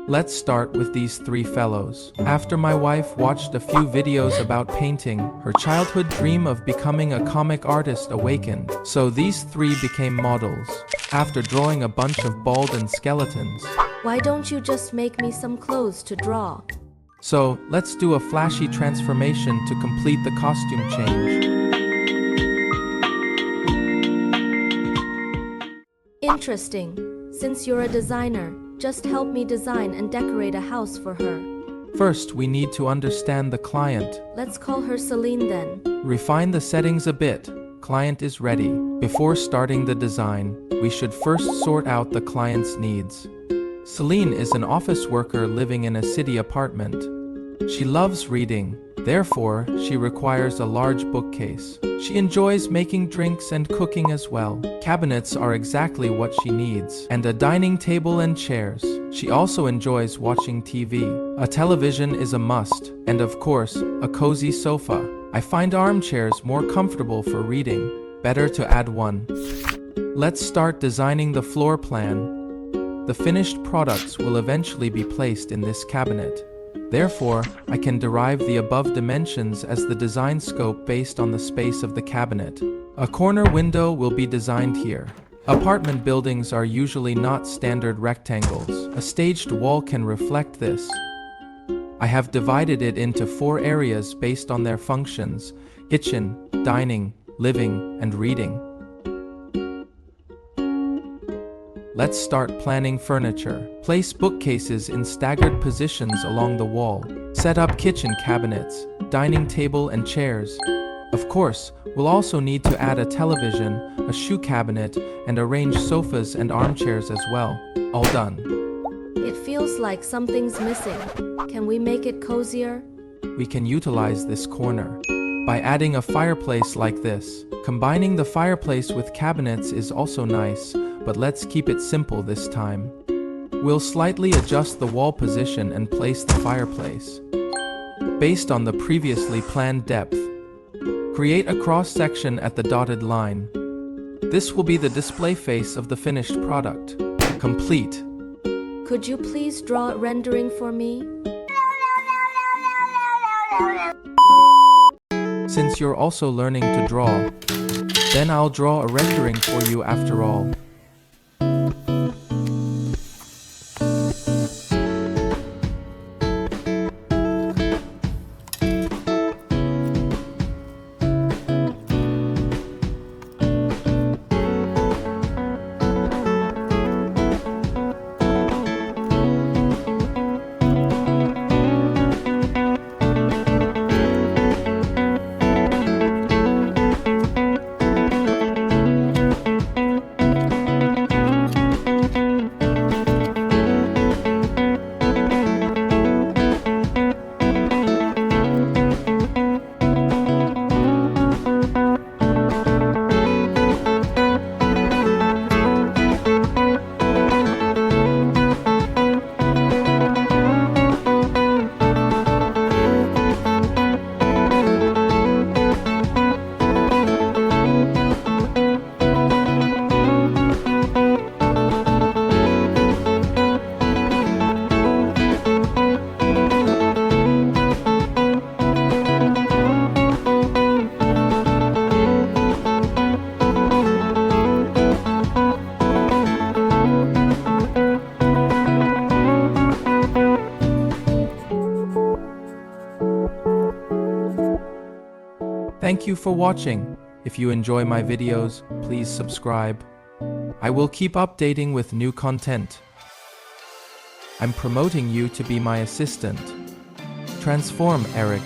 Let's start with these three fellows. After my wife watched a few videos about painting, her childhood dream of becoming a comic artist awakened. So these three became models. After drawing a bunch of bald and skeletons, Why don't you just make me some clothes to draw? so let's do a flashy transformation to complete the costume change. Interesting. Since you're a designer, just help me design and decorate a house for her. First, we need to understand the client. Let's call her Celine then. Refine the settings a bit. Client is ready. Before starting the design, we should first sort out the client's needs. Celine is an office worker living in a city apartment. She loves reading, therefore, she requires a large bookcase. She enjoys making drinks and cooking as well. Cabinets are exactly what she needs, and a dining table and chairs. She also enjoys watching TV. A television is a must, and of course, a cozy sofa. I find armchairs more comfortable for reading. Better to add one. Let's start designing the floor plan. The finished products will eventually be placed in this cabinet. Therefore, I can derive the above dimensions as the design scope based on the space of the cabinet. A corner window will be designed here. Apartment buildings are usually not standard rectangles. A staged wall can reflect this. I have divided it into 4 areas based on their functions: kitchen, dining, living, and reading. Let's start planning furniture. Place bookcases in staggered positions along the wall. Set up kitchen cabinets, dining table and chairs. Of course, we'll also need to add a television, a shoe cabinet, and arrange sofas and armchairs as well. All done. It feels like something's missing. Can we make it cozier? We can utilize this corner by adding a fireplace like this. Combining the fireplace with cabinets is also nice, but let's keep it simple this time. We'll slightly adjust the wall position and place the fireplace based on the previously planned depth. Create a cross-section at the dotted line. This will be the display face of the finished product. Complete. Could you please draw a rendering for me? Since you're also learning to draw, then I'll draw a rendering for you after all. Thank you for watching. If you enjoy my videos, please subscribe. I will keep updating with new content. I'm promoting you to be my assistant. Transform, Eric.